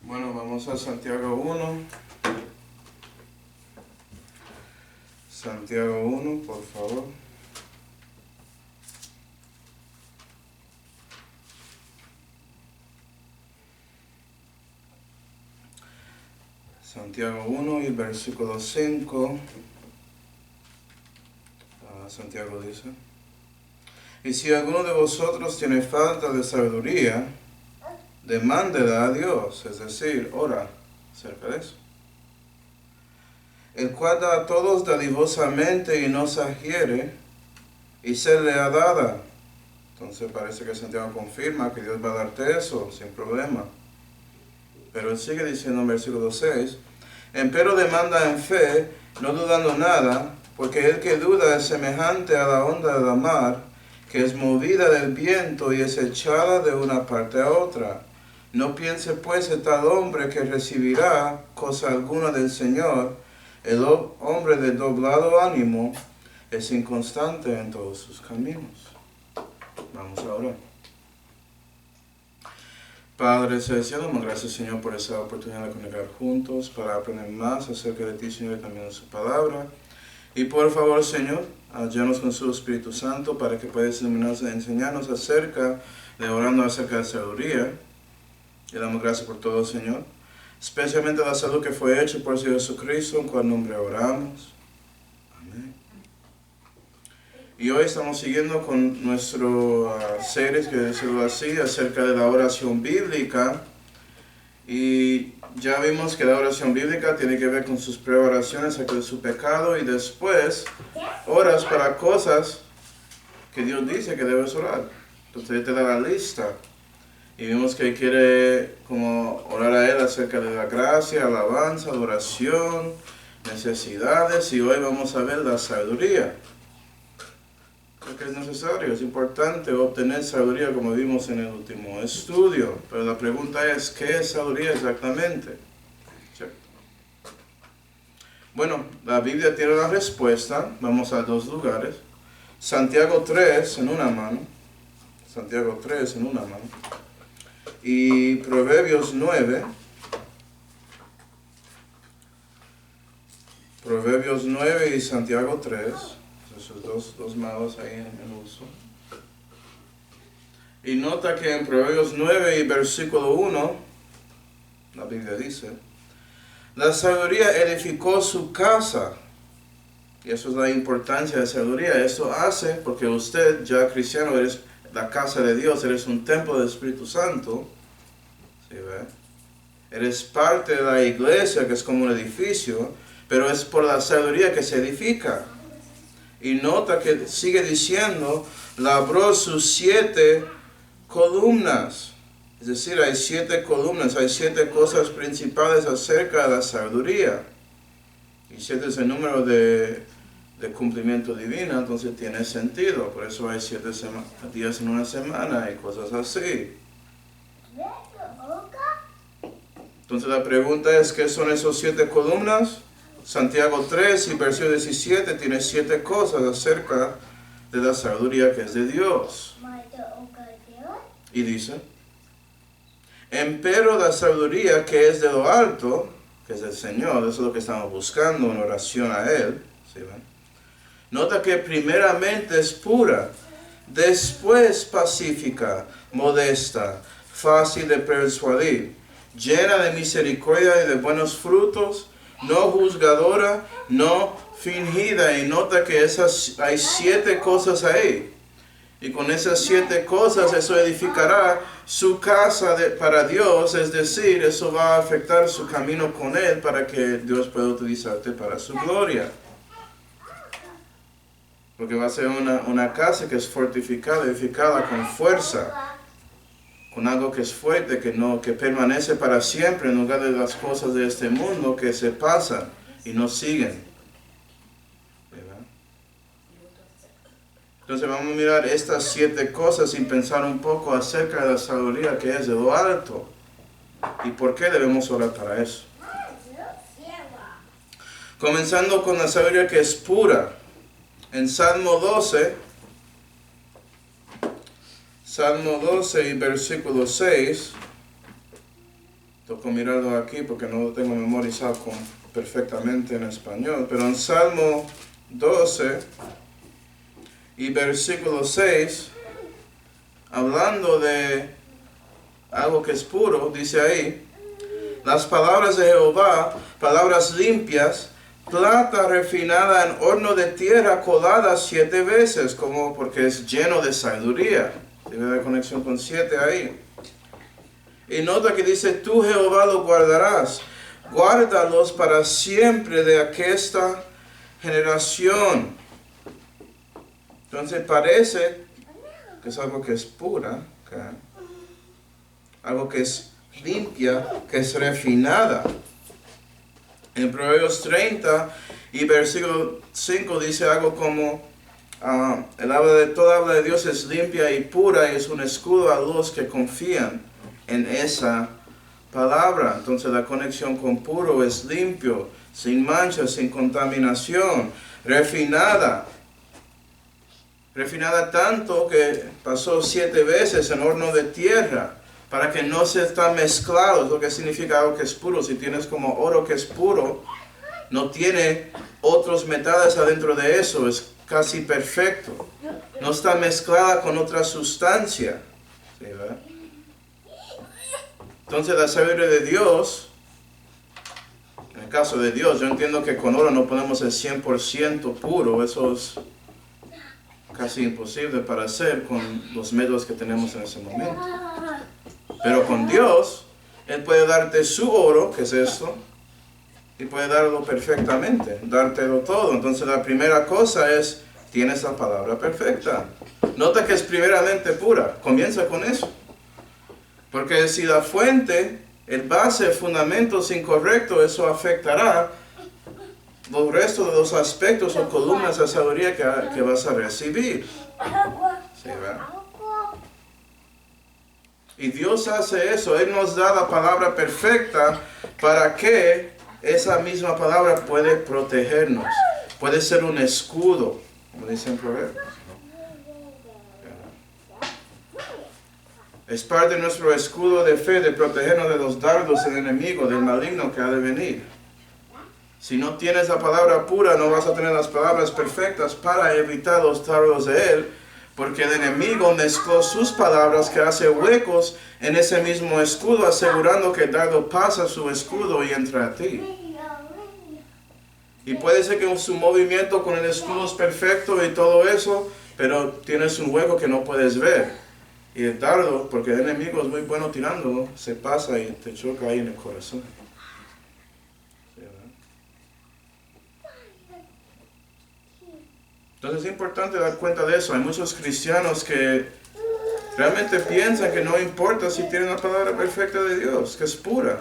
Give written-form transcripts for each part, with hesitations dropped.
Bueno, vamos a Santiago 1. Santiago 1, por favor. Santiago 1 y versículo 5. Santiago dice: Y si alguno de vosotros tiene falta de sabiduría, demándela a Dios, es decir, ora acerca de eso, el cual da a todos dadivosamente y no se adhiere, y se le ha dada. Entonces parece que Santiago confirma que Dios va a darte eso sin problema. Pero él sigue diciendo en versículo 6, empero demanda en fe, no dudando nada, porque el que duda es semejante a la onda de la mar, que es movida del viento y es echada de una parte a otra. No piense pues el tal hombre que recibirá cosa alguna del Señor. El hombre de doblado ánimo es inconstante en todos sus caminos. Vamos a orar. Padre celestial, damos gracias, Señor, por esa oportunidad de conectar juntos para aprender más acerca de ti, Señor, y también de su palabra. Y por favor, Señor, llénanos con su Espíritu Santo para que puedas enseñarnos acerca de orando acerca de sabiduría. Y damos gracias por todo, Señor, especialmente la salud que fue hecha por el Señor Jesucristo, en cual nombre oramos. Amén. Y hoy estamos siguiendo con nuestro series, que decirlo así, acerca de la oración bíblica. Y ya vimos que la oración bíblica tiene que ver con sus pre-oraciones acerca de su pecado, y después oras para cosas que Dios dice que debes orar. Entonces Él te da la lista. Y vimos que quiere como orar a Él acerca de la gracia, alabanza, adoración, necesidades, y hoy vamos a ver la sabiduría. Porque es necesario, es importante obtener sabiduría, como vimos en el último estudio. Pero la pregunta es, ¿qué es sabiduría exactamente? ¿Cierto? Bueno, la Biblia tiene una respuesta. Vamos a dos lugares. Santiago 3 en una mano. Santiago 3 en una mano. Y Proverbios 9. Proverbios 9 y Santiago 3. Esos dos manos ahí en uso. Y nota que en Proverbios 9 y versículo 1, la Biblia dice: la sabiduría edificó su casa. Y eso es la importancia de sabiduría. Eso hace, porque usted, ya cristiano, eres la casa de Dios, eres un templo del Espíritu Santo. ¿Sí ve? Eres parte de la iglesia, que es como un edificio, pero es por la sabiduría que se edifica. Y nota que sigue diciendo, labró sus 7 columnas. Es decir, hay 7 columnas, hay 7 cosas principales acerca de la sabiduría. Y 7 es el número de cumplimiento divino, entonces tiene sentido. Por eso hay 7 días en una semana y cosas así. Entonces la pregunta es, ¿qué son esos 7 columnas? Santiago 3 y versículo 17 tiene 7 cosas acerca de la sabiduría que es de Dios. Y dice: empero la sabiduría que es de lo alto, que es del Señor, eso es lo que estamos buscando en oración a Él. ¿Sí ven? Nota que primeramente es pura, después pacífica, modesta, fácil de persuadir, llena de misericordia y de buenos frutos, no juzgadora, no fingida. Y nota que hay 7 cosas ahí. Y con esas 7 cosas eso edificará su casa para Dios, es decir, eso va a afectar su camino con Él para que Dios pueda utilizarte para su gloria. Porque va a ser una casa que es fortificada, edificada con fuerza, con algo que es fuerte, que permanece para siempre, en lugar de las cosas de este mundo que se pasan y no siguen. ¿Verdad? Entonces vamos a mirar estas 7 cosas y pensar un poco acerca de la sabiduría que es de lo alto y por qué debemos orar para eso. Comenzando con la sabiduría que es pura. En Salmo 12 y versículo 6, esto Toco mirarlo aquí porque no lo tengo memorizado perfectamente en español. Pero en Salmo 12 y versículo 6, hablando de algo que es puro, dice ahí: las palabras de Jehová, palabras limpias, plata refinada en horno de tierra, colada 7 veces, como porque es lleno de sabiduría. Tiene la conexión con 7 ahí. Y nota que dice: tú, Jehová, los guardarás, guárdalos para siempre de aquesta generación. Entonces parece que es algo que es pura, ¿okay? Algo que es limpia, que es refinada. En Proverbios 30 y versículo 5 dice algo como: toda habla de Dios es limpia y pura, y es un escudo a los que confían en esa palabra. Entonces la conexión con puro es limpio, sin mancha, sin contaminación, refinada. Refinada tanto que pasó 7 veces en horno de tierra, para que no se está mezclado. Es lo que significa algo que es puro. Si tienes como oro que es puro, no tiene otros metales adentro de eso, es casi perfecto. No está mezclada con otra sustancia. ¿Sí, verdad? Entonces la sabiduría de Dios, en el caso de Dios, yo entiendo que con oro no podemos ser 100% puro. Eso es casi imposible para hacer con los medios que tenemos en ese momento. Pero con Dios, Él puede darte su oro, que es esto, y puede darlo perfectamente, dártelo todo. Entonces la primera cosa es: tienes la palabra perfecta. Nota que es primeramente pura, comienza con eso. Porque si la fuente, el base, el fundamento es incorrecto, eso afectará los restos de los aspectos o columnas de sabiduría que vas a recibir. ¿Sí, verdad? Y Dios hace eso. Él nos da la palabra perfecta para que esa misma palabra puede protegernos. Puede ser un escudo, como dicen Proverbios. Es parte de nuestro escudo de fe, de protegernos de los dardos del enemigo, del maligno que ha de venir. Si no tienes la palabra pura, no vas a tener las palabras perfectas para evitar los dardos de él, porque el enemigo mezcló sus palabras, que hace huecos en ese mismo escudo, asegurando que el dardo pasa su escudo y entra a ti. Y puede ser que su movimiento con el escudo es perfecto y todo eso, pero tienes un hueco que no puedes ver. Y el dardo, porque el enemigo es muy bueno tirándolo, se pasa y te choca ahí en el corazón. Entonces es importante dar cuenta de eso. Hay muchos cristianos que realmente piensan que no importa si tienen la palabra perfecta de Dios, que es pura.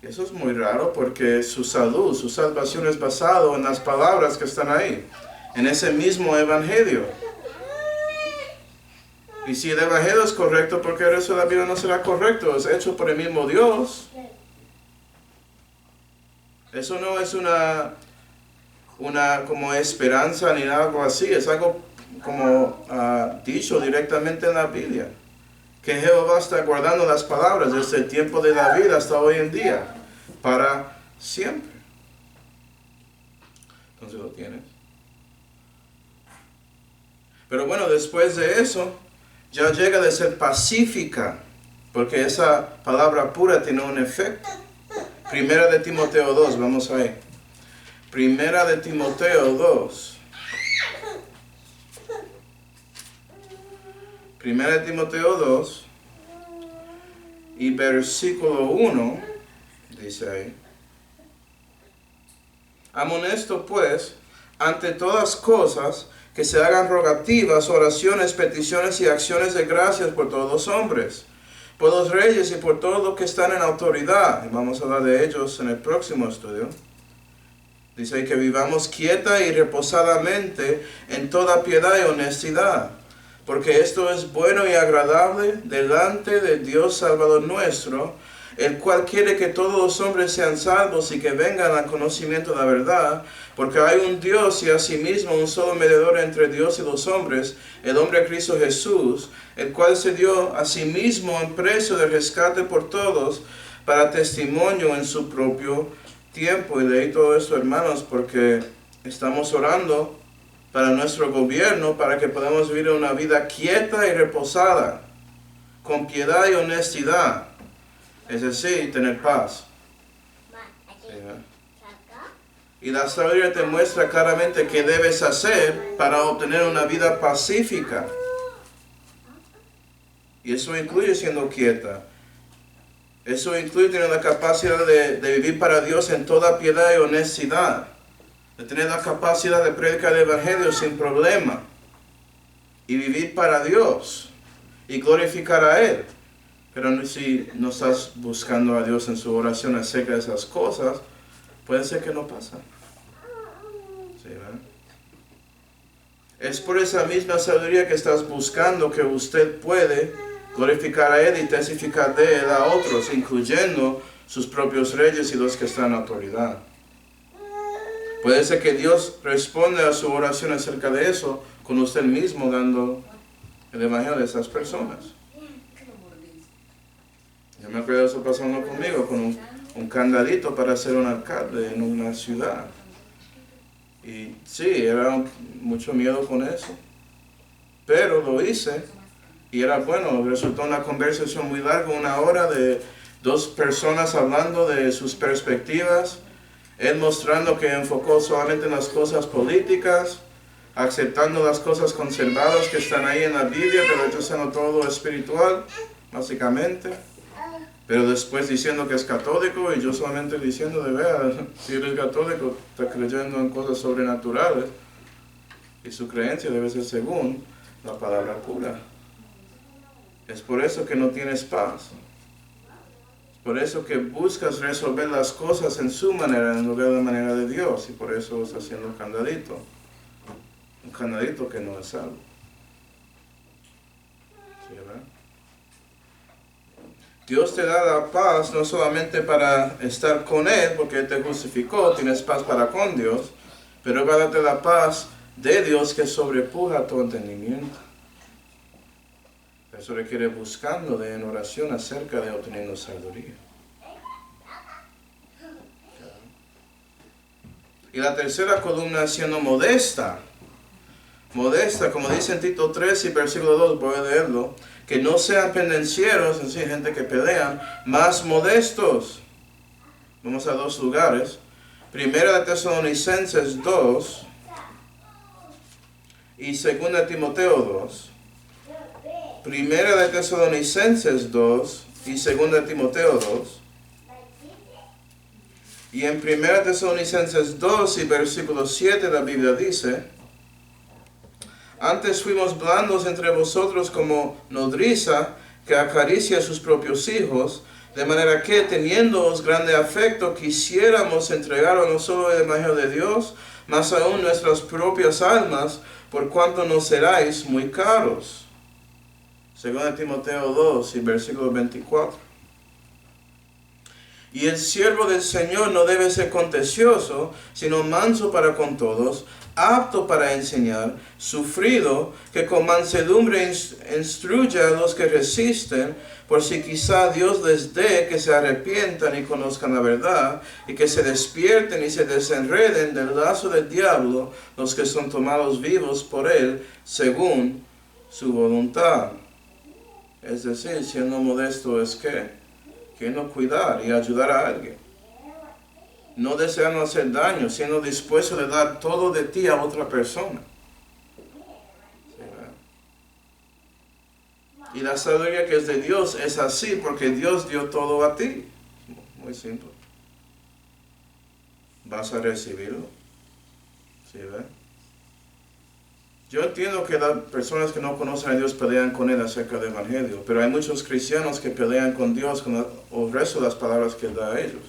Y eso es muy raro, porque su salud, su salvación es basado en las palabras que están ahí, en ese mismo evangelio. Y si el evangelio es correcto, ¿por qué el resto de la Biblia no será correcto? Es hecho por el mismo Dios. Eso no es una como esperanza ni algo así, es algo como dicho directamente en la Biblia, que Jehová está guardando las palabras desde el tiempo de David hasta hoy en día, para siempre. Entonces lo tienes. Pero bueno, después de eso, ya llega de ser pacífica, porque esa palabra pura tiene un efecto. Primera de Timoteo 2, vamos ahí. Primera de Timoteo 2. Primera de Timoteo 2 y versículo 1, dice ahí: amonesto pues, ante todas cosas, que se hagan rogativas, oraciones, peticiones y acciones de gracias por todos los hombres, por los reyes y por todos los que están en autoridad. Y vamos a hablar de ellos en el próximo estudio. Dice que vivamos quieta y reposadamente en toda piedad y honestidad, porque esto es bueno y agradable delante de Dios Salvador nuestro, el cual quiere que todos los hombres sean salvos y que vengan al conocimiento de la verdad, porque hay un Dios y asimismo un solo mediador entre Dios y los hombres, el hombre Cristo Jesús, el cual se dio a sí mismo en precio de rescate por todos, para testimonio en su propio tiempo. Y leí todo esto, hermanos, porque estamos orando para nuestro gobierno, para que podamos vivir una vida quieta y reposada, con piedad y honestidad, es decir, tener paz. ¿Sí, y la sabiduría te muestra claramente qué debes hacer para obtener una vida pacífica. Y eso incluye siendo quieta. Eso incluye tener la capacidad de vivir para Dios en toda piedad y honestidad. De tener la capacidad de predicar el Evangelio sin problema. Y vivir para Dios. Y glorificar a Él. Pero si no estás buscando a Dios en su oración acerca de esas cosas, puede ser que no pasa. ¿Sí, ¿verdad? Es por esa misma sabiduría que estás buscando que usted puede glorificar a Él y testificar de Él a otros, incluyendo sus propios reyes y los que están en autoridad. Puede ser que Dios responda a su oración acerca de eso con usted mismo dando el evangelio a esas personas. Yo me acuerdo de eso pasando conmigo, con un candadito para ser un alcalde en una ciudad. Y sí, era mucho miedo con eso. Pero lo hice y era bueno, resultó una conversación muy larga, 1 hora de 2 personas hablando de sus perspectivas. Él mostrando que enfocó solamente en las cosas políticas, aceptando las cosas conservadas que están ahí en la Biblia, pero rechazando todo lo espiritual, básicamente. Pero después diciendo que es católico y yo solamente diciendo de ver, si eres católico, está creyendo en cosas sobrenaturales y su creencia debe ser según la palabra pura. Es por eso que no tienes paz. Es por eso que buscas resolver las cosas en su manera, en lugar de la manera de Dios. Y por eso estás haciendo un candadito. Un candadito que no es salvo. ¿Sí, verdad? Dios te da la paz no solamente para estar con Él, porque Él te justificó, tienes paz para con Dios, pero va a darte la paz de Dios que sobrepuja tu entendimiento. Eso requiere buscando en oración acerca de obteniendo sabiduría. Y la tercera columna siendo modesta. Modesta, como dice en Tito 3 y versículo 2, voy a leerlo. Que no sean pendencieros, es decir, gente que pelean, más modestos. Vamos a 2 lugares. Primera de Tesalonicenses 2 y segunda de Timoteo 2. Primera de Tesalonicenses 2 y segunda de Timoteo 2. Y en Primera de Tesalonicenses 2 y versículo 7 la Biblia dice: antes fuimos blandos entre vosotros como nodriza que acaricia a sus propios hijos, de manera que, teniéndoos grande afecto, quisiéramos entregaros no solo el evangelio de Dios, mas aún nuestras propias almas, por cuanto nos seráis muy caros. Según Timoteo 2 y versículo 24. Y el siervo del Señor no debe ser contencioso, sino manso para con todos, apto para enseñar, sufrido, que con mansedumbre instruya a los que resisten, por si quizá Dios les dé que se arrepientan y conozcan la verdad, y que se despierten y se desenreden del lazo del diablo los que son tomados vivos por él, según su voluntad. Es decir, siendo modesto es que queriendo cuidar y ayudar a alguien. No deseando hacer daño, siendo dispuesto a dar todo de ti a otra persona. ¿Sí? Y la sabiduría que es de Dios es así porque Dios dio todo a ti. Muy simple. Vas a recibirlo. ¿Sí, ve? Yo entiendo que las personas que no conocen a Dios pelean con Él acerca del Evangelio, pero hay muchos cristianos que pelean con Dios con el resto de las palabras que Él da a ellos.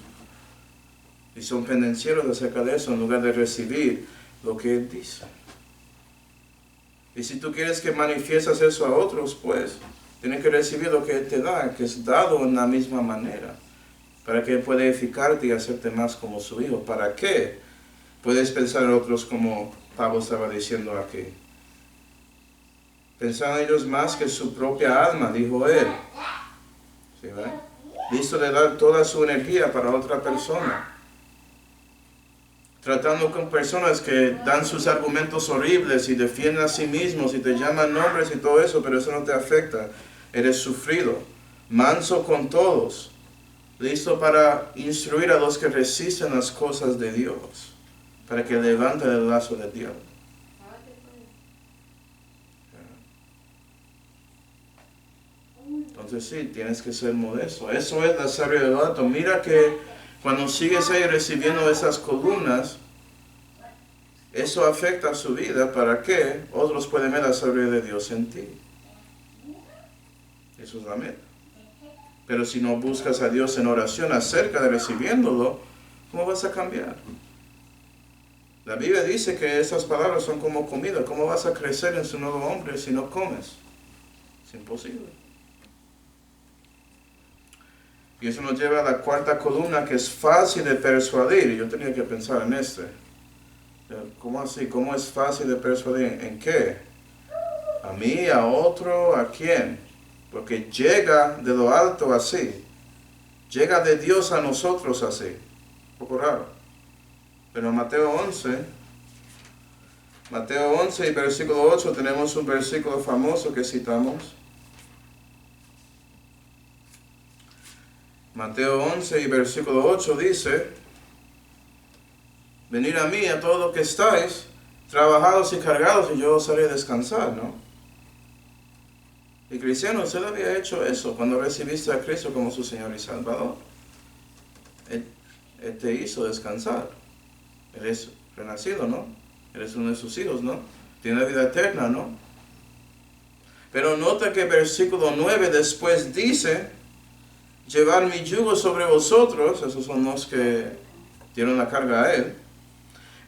Y son pendencieros acerca de eso en lugar de recibir lo que Él dice. Y si tú quieres que manifiestas eso a otros, pues tienes que recibir lo que Él te da, que es dado en la misma manera. para que Él pueda edificarte y hacerte más como su hijo. ¿Para qué? Puedes pensar en otros como Pablo estaba diciendo aquí. Pensar en ellos más que su propia alma, dijo él. ¿Sí, ¿verdad? Listo de dar toda su energía para otra persona. Tratando con personas que dan sus argumentos horribles y defienden a sí mismos y te llaman nombres y todo eso, pero eso no te afecta. Eres sufrido, manso con todos, listo para instruir a los que resisten las cosas de Dios, para que levanten el lazo del diablo. Entonces sí, tienes que ser modesto. Eso es la sabiduría del alto. Mira que cuando sigues ahí recibiendo esas columnas, eso afecta a su vida. ¿Para qué? Otros pueden ver la sabiduría de Dios en ti. Eso es la meta. Pero si no buscas a Dios en oración acerca de recibiéndolo, ¿cómo vas a cambiar? La Biblia dice que esas palabras son como comida. ¿Cómo vas a crecer en su nuevo hombre si no comes? Es imposible. Y eso nos lleva a la cuarta columna, que es fácil de persuadir. Yo tenía que pensar en este. ¿Cómo así? ¿Cómo es fácil de persuadir? ¿En qué? ¿A mí? ¿A otro? ¿A quién? Porque llega de lo alto así. Llega de Dios a nosotros así. Un poco raro. Pero en Mateo 11 y versículo 8 tenemos un versículo famoso que citamos. Mateo 11 y versículo 8 dice: venid a mí a todos los que estáis trabajados y cargados y yo os haré descansar, ¿no? Y cristiano, usted había hecho eso cuando recibiste a Cristo como su Señor y Salvador. Él te hizo descansar. Eres renacido, ¿no? Eres uno de sus hijos, ¿no? Tiene la vida eterna, ¿no? Pero nota que versículo 9 después dice: llevar mi yugo sobre vosotros, esos son los que dieron la carga a Él,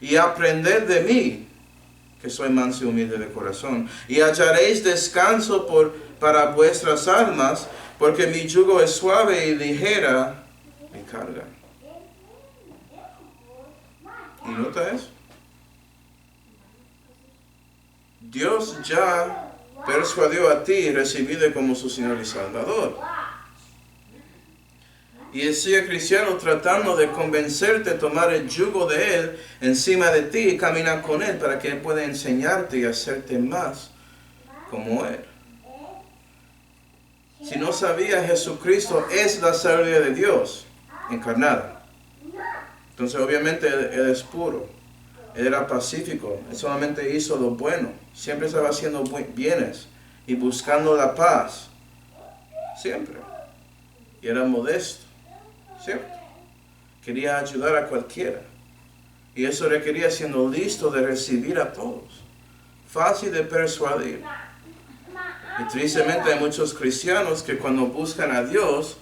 y aprended de mí, que soy manso y humilde de corazón, y hallaréis descanso para vuestras almas, porque mi yugo es suave y ligera mi carga. ¿Y nota eso? Dios ya persuadió a ti y recibiste como su Señor y Salvador. Y él sigue, cristiano, tratando de convencerte a tomar el yugo de Él encima de ti y caminar con Él para que Él pueda enseñarte y hacerte más como Él. Si no sabía, Jesucristo es la sabiduría de Dios encarnada. Entonces obviamente Él es puro. Él era pacífico. Él solamente hizo lo bueno. Siempre estaba haciendo bienes y buscando la paz. Siempre. Y era modesto. ¿Cierto? Quería ayudar a cualquiera. Y eso requería siendo listo de recibir a todos. Fácil de persuadir. Y tristemente hay muchos cristianos que cuando buscan a Dios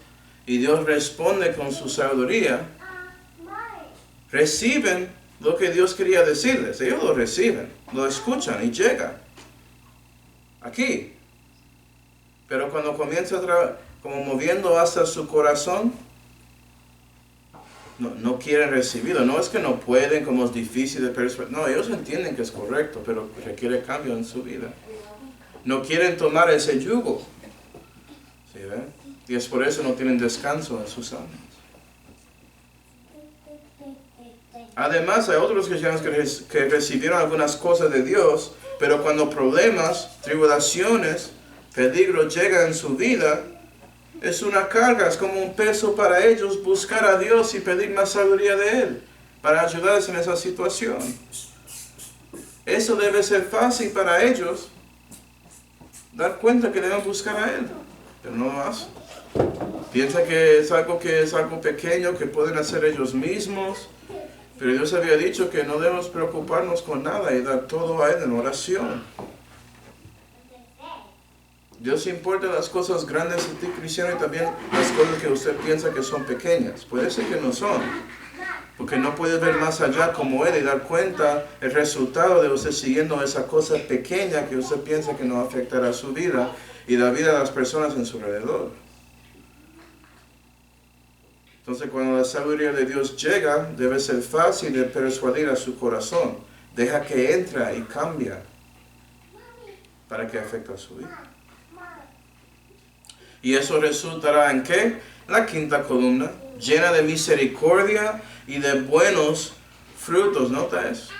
y Dios responde con su sabiduría, reciben lo que Dios quería decirles. Ellos lo reciben, lo escuchan y llegan aquí. Pero cuando comienza como moviendo hasta su corazón, no quieren recibirlo. No es que no pueden, como es difícil de persuadir. No, ellos entienden que es correcto, pero requiere cambio en su vida. No quieren tomar ese yugo. ¿Sí ven? Y es por eso no tienen descanso en sus almas. Además, hay otros cristianos que recibieron algunas cosas de Dios, pero cuando problemas, tribulaciones, peligros llegan en su vida, es una carga, es como un peso para ellos buscar a Dios y pedir más sabiduría de Él para ayudarles en esa situación. Eso debe ser fácil para ellos, dar cuenta que deben buscar a Él, pero no lo hacen. Piensa que es algo pequeño que pueden hacer ellos mismos, pero Dios había dicho que no debemos preocuparnos con nada y dar todo a Él en oración. Dios importa las cosas grandes de ti, cristiano, y también las cosas que usted piensa que son pequeñas. Puede ser que no son, porque no puede ver más allá como Él y dar cuenta el resultado de usted siguiendo esa cosa pequeña que usted piensa que no afectará su vida y la vida de las personas en su alrededor. Entonces cuando la sabiduría de Dios llega, debe ser fácil de persuadir a su corazón. Deja que entre y cambia para que afecte a su vida. Y eso resultará en ¿qué? La quinta columna, llena de misericordia y de buenos frutos. ¿Nota eso?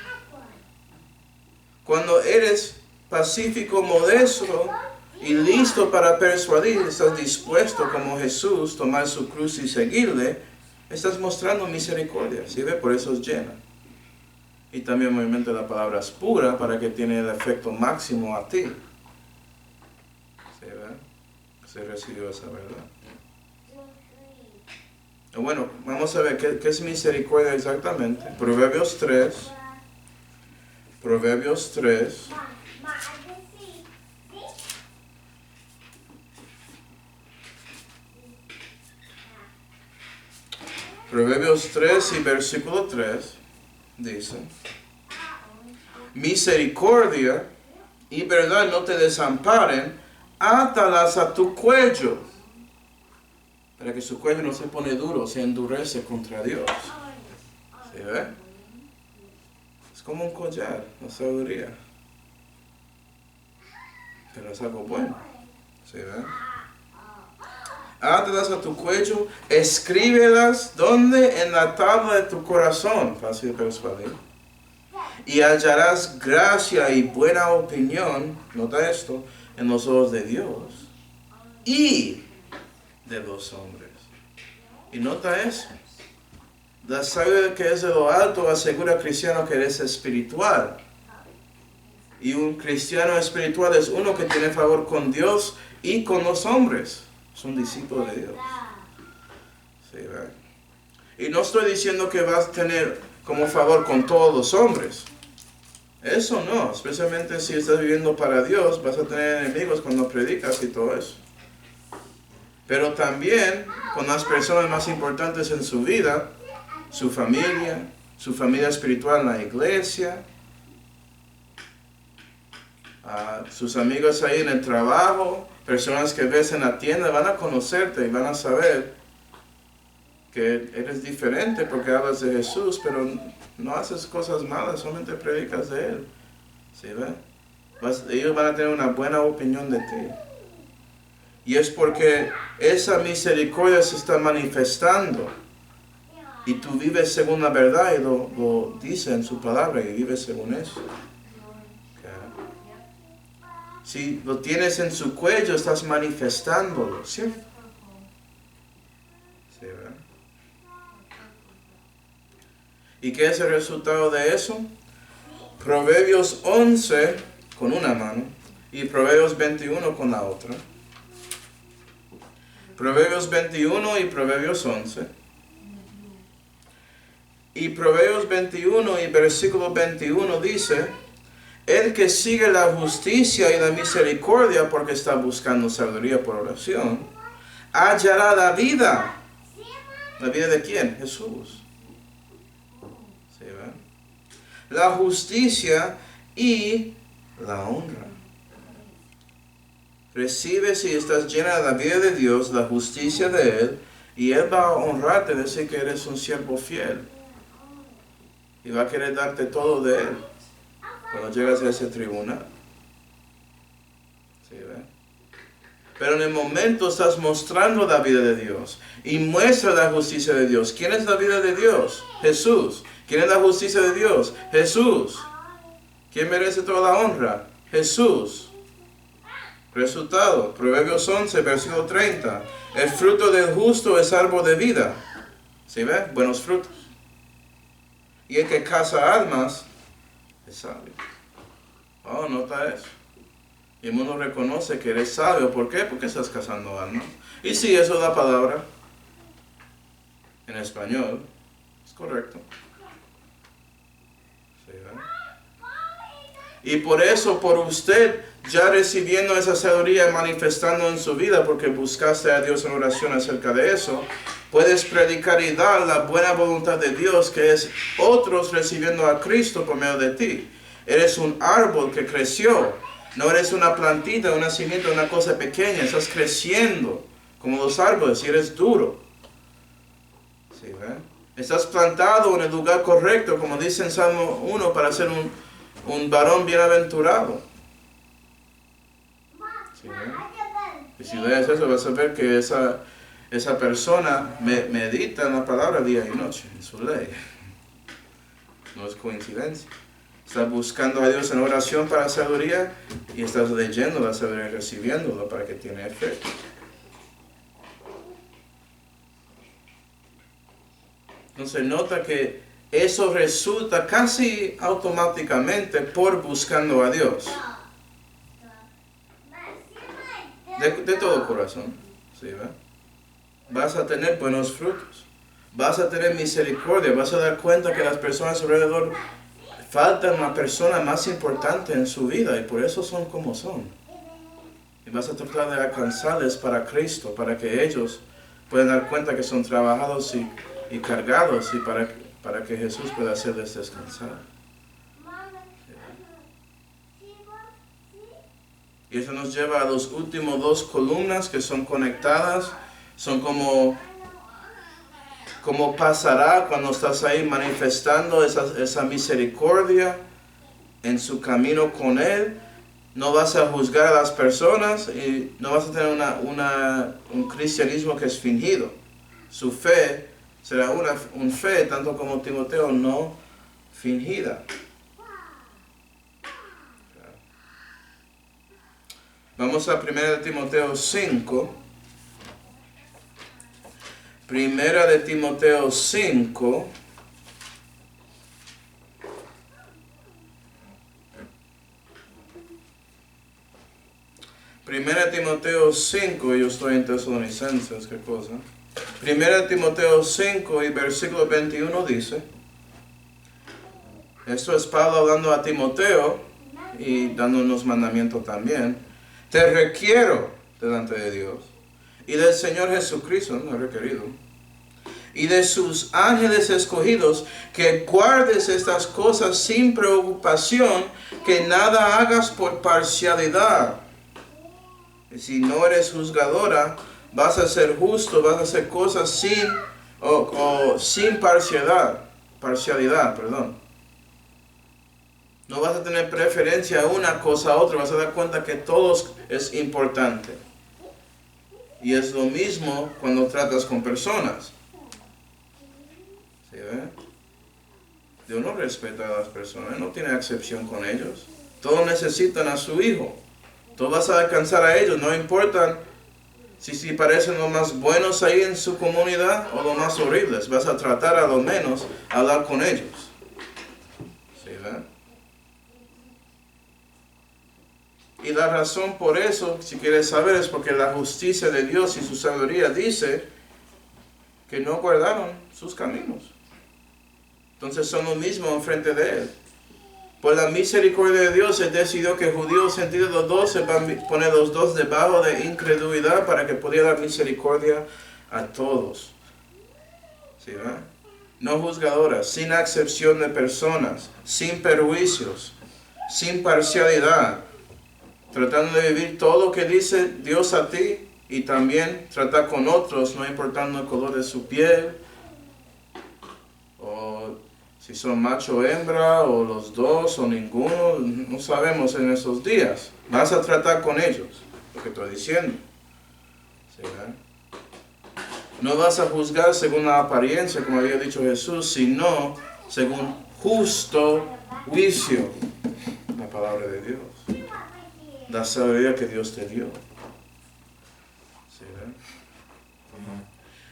Cuando eres pacífico, modesto y listo para persuadir, estás dispuesto como Jesús, tomar su cruz y seguirle, estás mostrando misericordia, ¿sí ve? Por eso es llena. Y también obviamente la palabra es pura para que tiene el efecto máximo a ti. ¿Sí ve? Se recibió esa verdad. Bueno, vamos a ver qué es misericordia exactamente. Proverbios 3. Proverbios 3. Proverbios 3 y versículo 3 dice: misericordia y verdad no te desamparen, átalas a tu cuello, para que su cuello no se pone duro, se endurece contra Dios. ¿Sí ve? Es como un collar, la sabiduría. Pero es algo bueno. ¿Sí ve? Átalas a tu cuello, escríbelas, ¿dónde? En la tabla de tu corazón, fácil de persuadir. Y hallarás gracia y buena opinión, nota esto, en los ojos de Dios y de los hombres. Y nota eso. La sabiduría que es de lo alto asegura al cristiano que eres espiritual. Y un cristiano espiritual es uno que tiene favor con Dios y con los hombres. Es un discípulo de Dios. Sí, ¿verdad? Y no estoy diciendo que vas a tener como favor con todos los hombres. Eso no. Especialmente si estás viviendo para Dios, vas a tener enemigos cuando predicas y todo eso. Pero también con las personas más importantes en su vida, su familia espiritual en la iglesia, sus amigos ahí en el trabajo, personas que ves en la tienda, van a conocerte y van a saber que eres diferente porque hablas de Jesús, pero no haces cosas malas, solamente predicas de Él. ¿Sí ve? Ellos van a tener una buena opinión de ti. Y es porque esa misericordia se está manifestando. Y tú vives según la verdad y lo dice en su palabra y vives según eso. Si lo tienes en su cuello, estás manifestándolo, ¿cierto? Sí, ¿verdad? ¿Y qué es el resultado de eso? Proverbios 11 con una mano y Proverbios 21 con la otra. Proverbios 21 y Proverbios 11. Y Proverbios 21 y versículo 21 dice: el que sigue la justicia y la misericordia porque está buscando sabiduría por oración, hallará la vida. ¿La vida de quién? Jesús. ¿Sí, verdad? La justicia y la honra. Recibe, si estás llena de la vida de Dios, la justicia de Él, y Él va a honrarte, decir que eres un siervo fiel. Y va a querer darte todo de Él cuando llegas a ese tribunal. ¿Sí, ve? Pero en el momento estás mostrando la vida de Dios y muestra la justicia de Dios. ¿Quién es la vida de Dios? Jesús. ¿Quién es la justicia de Dios? Jesús. ¿Quién merece toda la honra? Jesús. Resultado, Proverbios 11, versículo 30. El fruto del justo es árbol de vida. ¿Sí ve? Buenos frutos. Y el que caza almas es sabio. Oh, nota eso. Y el mundo reconoce que eres sabio. ¿Por qué? Porque estás cazando almas. Y sí, eso es la palabra. En español. Es correcto. ¿Sí, ¿verdad? Y por eso, por usted ya recibiendo esa sabiduría y manifestando en su vida, porque buscaste a Dios en oración acerca de eso, puedes predicar y dar la buena voluntad de Dios, que es otros recibiendo a Cristo por medio de ti. Eres un árbol que creció. No eres una plantita, un nacimiento, una cosa pequeña. Estás creciendo como los árboles y eres duro. ¿Sí, estás plantado en el lugar correcto, como dice en Salmo 1, para ser un varón bienaventurado. ¿Sí, y si lees eso, vas a ver que esa persona medita en la palabra día y noche, en su ley. No es coincidencia. Estás buscando a Dios en oración para sabiduría y estás leyendo la sabiduría y recibiéndola para que tenga efecto. Entonces nota que eso resulta casi automáticamente por buscando a Dios. De todo corazón. ¿Sí, vas a tener buenos frutos. Vas a tener misericordia. Vas a dar cuenta que las personas alrededor faltan una persona más importante en su vida y por eso son como son. Y vas a tratar de alcanzarles para Cristo, para que ellos puedan dar cuenta que son trabajados y cargados y para que Jesús pueda hacerles descansar. Y eso nos lleva a los últimos dos columnas que son conectadas. Son como pasará cuando estás ahí manifestando esa misericordia en su camino con Él. No vas a juzgar a las personas y no vas a tener un cristianismo que es fingido. Su fe será una fe, tanto como Timoteo, no fingida. Vamos a 1 Timoteo 5. 1 Timoteo 5. Primera Timoteo 5, yo estoy en Tesalonicenses, ¿qué cosa? 1 Timoteo 5 y versículo 21 dice, esto es Pablo hablando a Timoteo y dándonos mandamiento también. Te requiero delante de Dios y del Señor Jesucristo, no he requerido, y de sus ángeles escogidos, que guardes estas cosas sin preocupación, que nada hagas por parcialidad. Y si no eres juzgadora, vas a ser justo, vas a hacer cosas sin parcialidad. No vas a tener preferencia a una cosa a otra, vas a dar cuenta que todo es importante. Y es lo mismo cuando tratas con personas. ¿Sí, Dios no respeta a las personas, no tiene excepción con ellos. Todos necesitan a su Hijo. Todos vas a alcanzar a ellos, no importa si parecen los más buenos ahí en su comunidad o los más horribles. Vas a tratar a lo menos a hablar con ellos. ¿Sí, Y la razón por eso, si quieres saber, es porque la justicia de Dios y su sabiduría dice que no guardaron sus caminos. Entonces son lo mismo enfrente de Él. Por la misericordia de Dios, Él decidió que judíos sentidos los dos se van a poner los dos debajo de incredulidad para que pudiera dar misericordia a todos. ¿Sí, No juzgadoras, sin acepción de personas, sin perjuicios, sin parcialidad, tratando de vivir todo lo que dice Dios a ti y también tratar con otros, no importando el color de su piel, o si son macho o hembra, o los dos, o ninguno, no sabemos en esos días. Vas a tratar con ellos, lo que estoy diciendo. ¿Sí, No vas a juzgar según la apariencia, como había dicho Jesús, sino según justo juicio. La palabra de Dios. La sabiduría que Dios te dio. ¿Sí,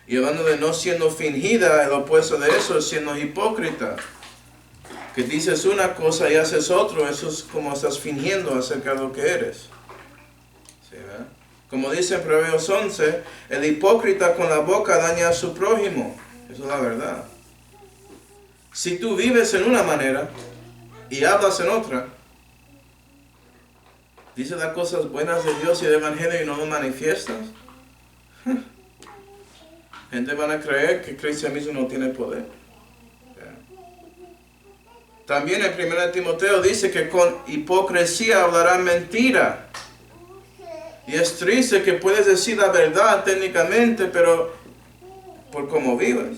Y hablando de no siendo fingida, el opuesto de eso es siendo hipócrita. Que dices una cosa y haces otro, eso es como estás fingiendo acerca de lo que eres. ¿Sí, Como dice en Proverbios 11, el hipócrita con la boca daña a su prójimo. Eso es la verdad. Si tú vives en una manera y hablas en otra, dices las cosas buenas de Dios y del Evangelio y no lo manifiestas, gente van a creer que el cristianismo no tiene poder. También en 1 Timoteo dice que con hipocresía hablarán mentira. Y es triste que puedes decir la verdad técnicamente, pero por cómo vives.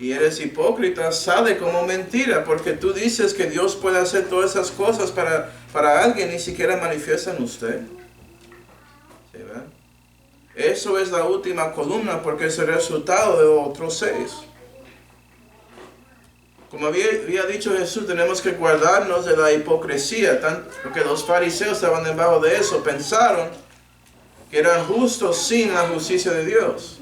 y eres hipócrita, sale como mentira, porque tú dices que Dios puede hacer todas esas cosas para alguien, ni siquiera manifiesta en usted. ¿Sí, verdad? Eso es la última columna, porque es el resultado de otros 6. Como había dicho Jesús, tenemos que guardarnos de la hipocresía, porque los fariseos estaban debajo de eso, pensaron que eran justos sin la justicia de Dios.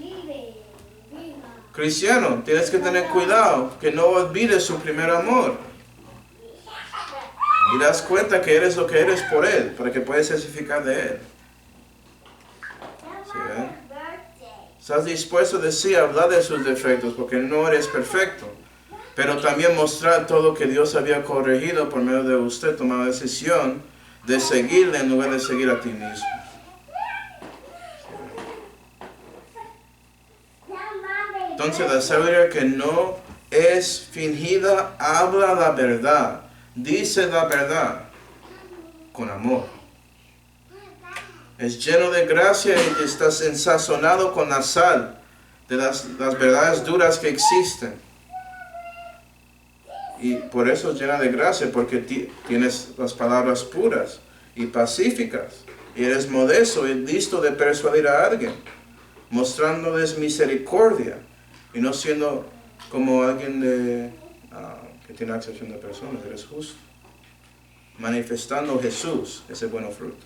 Cristiano, tienes que tener cuidado, que no olvides su primer amor. Y das cuenta que eres lo que eres por Él, para que puedas testificar de Él. ¿Sí, estás dispuesto a decir, hablar de sus defectos, porque no eres perfecto. Pero también mostrar todo que Dios había corregido por medio de usted, tomar la decisión de seguirle en lugar de seguir a ti mismo. Entonces la sabiduría que no es fingida, habla la verdad, dice la verdad con amor. Es lleno de gracia y estás ensazonado con la sal de las verdades duras que existen. Y por eso es llena de gracia, porque tienes las palabras puras y pacíficas. Y eres modesto y listo de persuadir a alguien, mostrándoles misericordia y no siendo como alguien que tiene acepción de personas. Eres justo, manifestando Jesús, ese bueno fruto.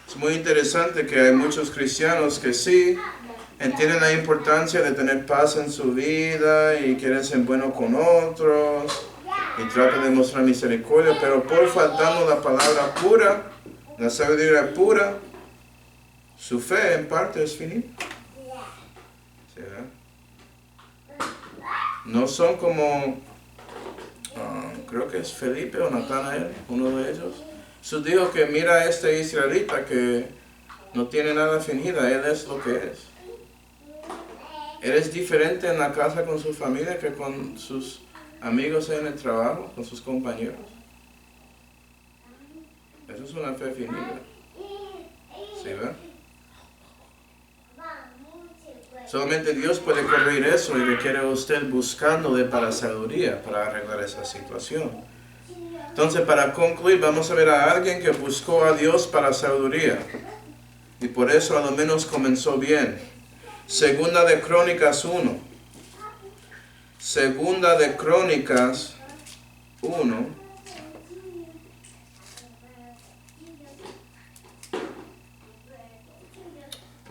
Es muy interesante que hay muchos cristianos que sí entienden la importancia de tener paz en su vida y quieren ser buenos con otros y tratan de mostrar misericordia, pero por faltando la palabra pura, la sabiduría pura, su fe en parte es finita. ¿Sí, no son como, creo que es Felipe o Natanael, uno de ellos. Jesús dijo que mira a este israelita que no tiene nada fingida, él es lo que es. ¿Eres diferente en la casa con su familia que con sus amigos en el trabajo, con sus compañeros? Eso es una fe finita. ¿Sí, verdad? Solamente Dios puede corregir eso y requiere a usted buscándole para sabiduría, para arreglar esa situación. Entonces, para concluir, vamos a ver a alguien que buscó a Dios para sabiduría. Y por eso a lo menos comenzó bien. Segunda de Crónicas 1. Segunda de Crónicas 1.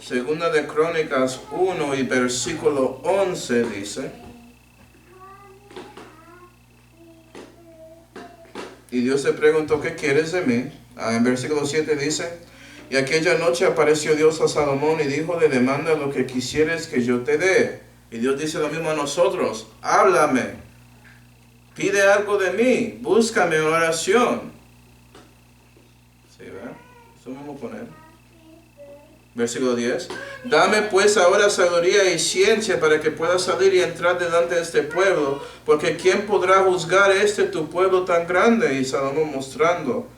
Segunda de Crónicas 1 y versículo 11 dice: y Dios le preguntó, ¿qué quieres de mí? En versículo 7 dice: y aquella noche apareció Dios a Salomón y dijo, le demanda lo que quisieres que yo te dé. Y Dios dice lo mismo a nosotros: háblame, pide algo de mí, búscame en oración. ¿Sí, verdad? Eso mismo con él. Versículo 10. Dame pues ahora sabiduría y ciencia para que pueda salir y entrar delante de este pueblo, porque ¿quién podrá juzgar tu pueblo tan grande? Y Salomón mostrando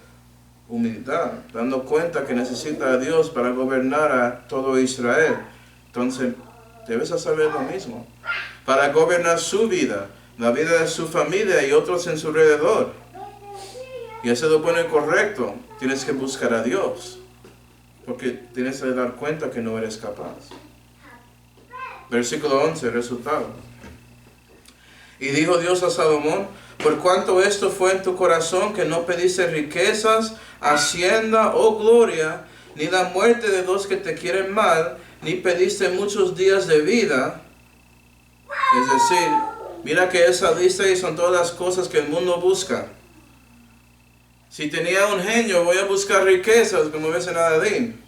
humildad, dando cuenta que necesita a Dios para gobernar a todo Israel. Entonces, debes saber lo mismo. Para gobernar su vida, la vida de su familia y otros en su alrededor. Y hacer lo bueno y correcto, tienes que buscar a Dios. Porque tienes que dar cuenta que no eres capaz. Versículo 11, resultado. Y dijo Dios a Salomón: por cuanto esto fue en tu corazón, que no pediste riquezas, hacienda o gloria, ni la muerte de los que te quieren mal, ni pediste muchos días de vida. Es decir, mira que esa lista y son todas las cosas que el mundo busca. Si tenía un genio, voy a buscar riquezas, como ves en Aladín.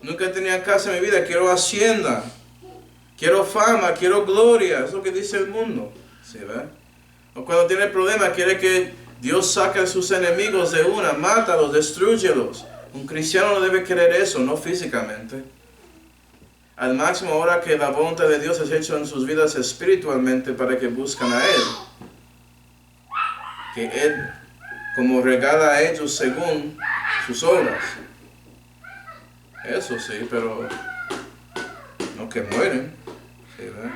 Nunca tenía casa en mi vida, quiero hacienda, quiero fama, quiero gloria. Es lo que dice el mundo. ¿Sí, ve? O cuando tiene problemas, quiere que Dios saque a sus enemigos de una, mátalos, destrúyelos. Un cristiano no debe querer eso, no físicamente. Al máximo, ahora que la voluntad de Dios es hecha en sus vidas espiritualmente para que buscan a Él. Que Él, como regala a ellos según sus obras. Eso sí, pero no que mueren. ¿Sí, ¿verdad?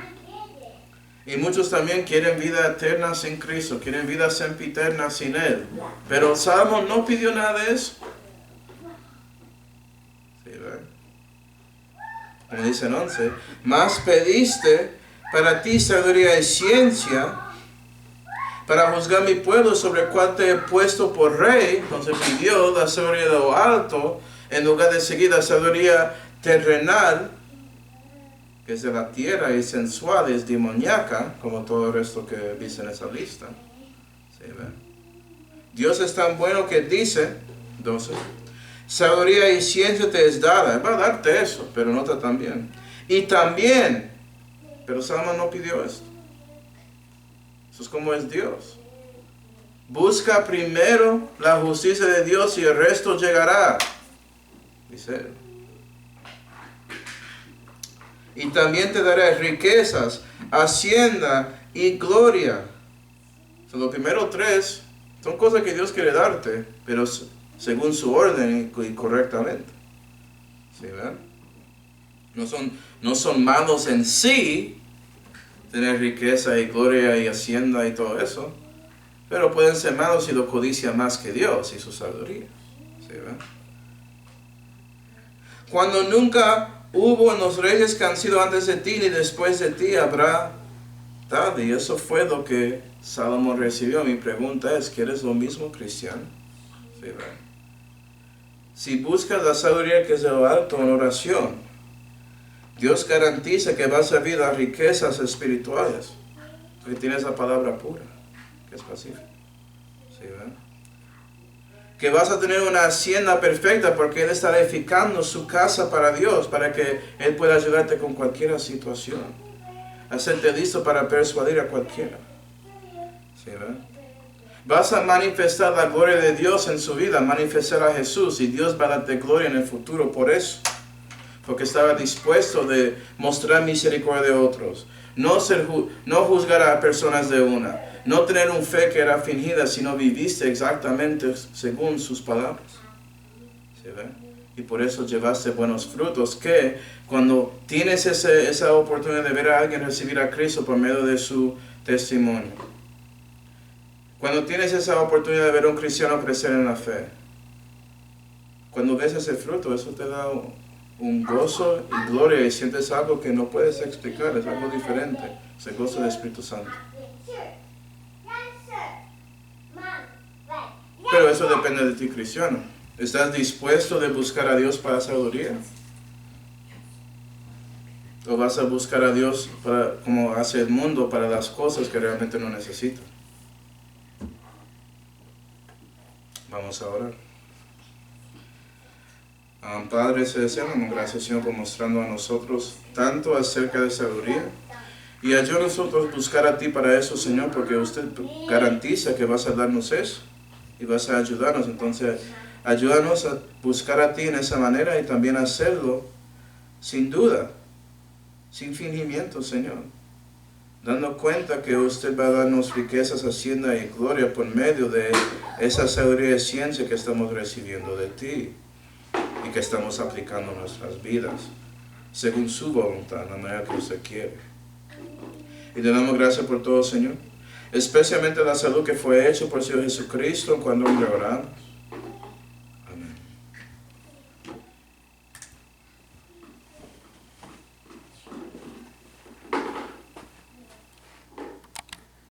Y muchos también quieren vida eterna sin Cristo, quieren vida sempiterna sin Él. Pero Salomón no pidió nada de eso. ¿Sí, ¿verdad? Como dice en 11, más pediste para ti sabiduría y ciencia, para juzgar mi pueblo sobre el cual te he puesto por rey. Entonces pidió la sabiduría de lo alto, en lugar de seguir la sabiduría terrenal, que es de la tierra y sensual, es demoníaca, como todo el resto que dice en esa lista. ¿Sí, ¿ve? Dios es tan bueno que dice, 12, sabiduría y ciencia te es dada. Él va a darte eso, pero no está tan bien. Y también, pero Salomón no pidió esto. Eso es como es Dios. Busca primero la justicia de Dios y el resto llegará, dice él. Y también te daré riquezas, hacienda y gloria. So, los primeros tres son cosas que Dios quiere darte, pero según su orden y correctamente. ¿Sí, ven? No son malos en sí, tener riqueza y gloria y hacienda y todo eso, pero pueden ser malos si lo codicia más que Dios y su sabiduría. ¿Sí, ven? Cuando nunca hubo en los reyes que han sido antes de ti ni después de ti habrá tal. Y eso fue lo que Salomón recibió. Mi pregunta es, ¿quieres lo mismo, cristiano? Sí, ¿verdad? Si buscas la sabiduría que es de lo alto en oración, Dios garantiza que vas a vivir las riquezas espirituales, porque tienes la palabra pura, que es pacífica. ¿Sí, verdad? Que vas a tener una hacienda perfecta porque Él está edificando su casa para Dios, para que Él pueda ayudarte con cualquier situación. Hacerte listo para persuadir a cualquiera. ¿Sí, verdad? Vas a manifestar la gloria de Dios en su vida, manifestar a Jesús, y Dios va a darte gloria en el futuro por eso. Porque estaba dispuesto de mostrar misericordia a otros. No juzgar a personas de una. No tener un fe que era fingida, sino viviste exactamente según sus palabras. ¿Sí, ve? Y por eso llevaste buenos frutos, que cuando tienes esa oportunidad de ver a alguien recibir a Cristo por medio de su testimonio. Cuando tienes esa oportunidad de ver a un cristiano crecer en la fe. Cuando ves ese fruto, eso te da un gozo y gloria y sientes algo que no puedes explicar, es algo diferente. Es el gozo del Espíritu Santo. Pero eso depende de ti, cristiano. ¿Estás dispuesto de buscar a Dios para sabiduría? ¿O vas a buscar a Dios como hace el mundo para las cosas que realmente no necesitas? Vamos a orar. Padre Celestial, damos gracias, Señor, por mostrando a nosotros tanto acerca de sabiduría. Y ayuda a nosotros buscar a ti para eso, Señor, porque usted garantiza que vas a darnos eso y vas a ayudarnos. Entonces, ayúdanos a buscar a ti en esa manera y también hacerlo sin duda, sin fingimiento, Señor. Dando cuenta que usted va a darnos riquezas, hacienda y gloria por medio de esa sabiduría y ciencia que estamos recibiendo de ti y que estamos aplicando en nuestras vidas, según su voluntad, la manera que usted quiere. Y te damos gracias por todo, Señor, especialmente la salud que fue hecha por el Señor Jesucristo cuando le oramos.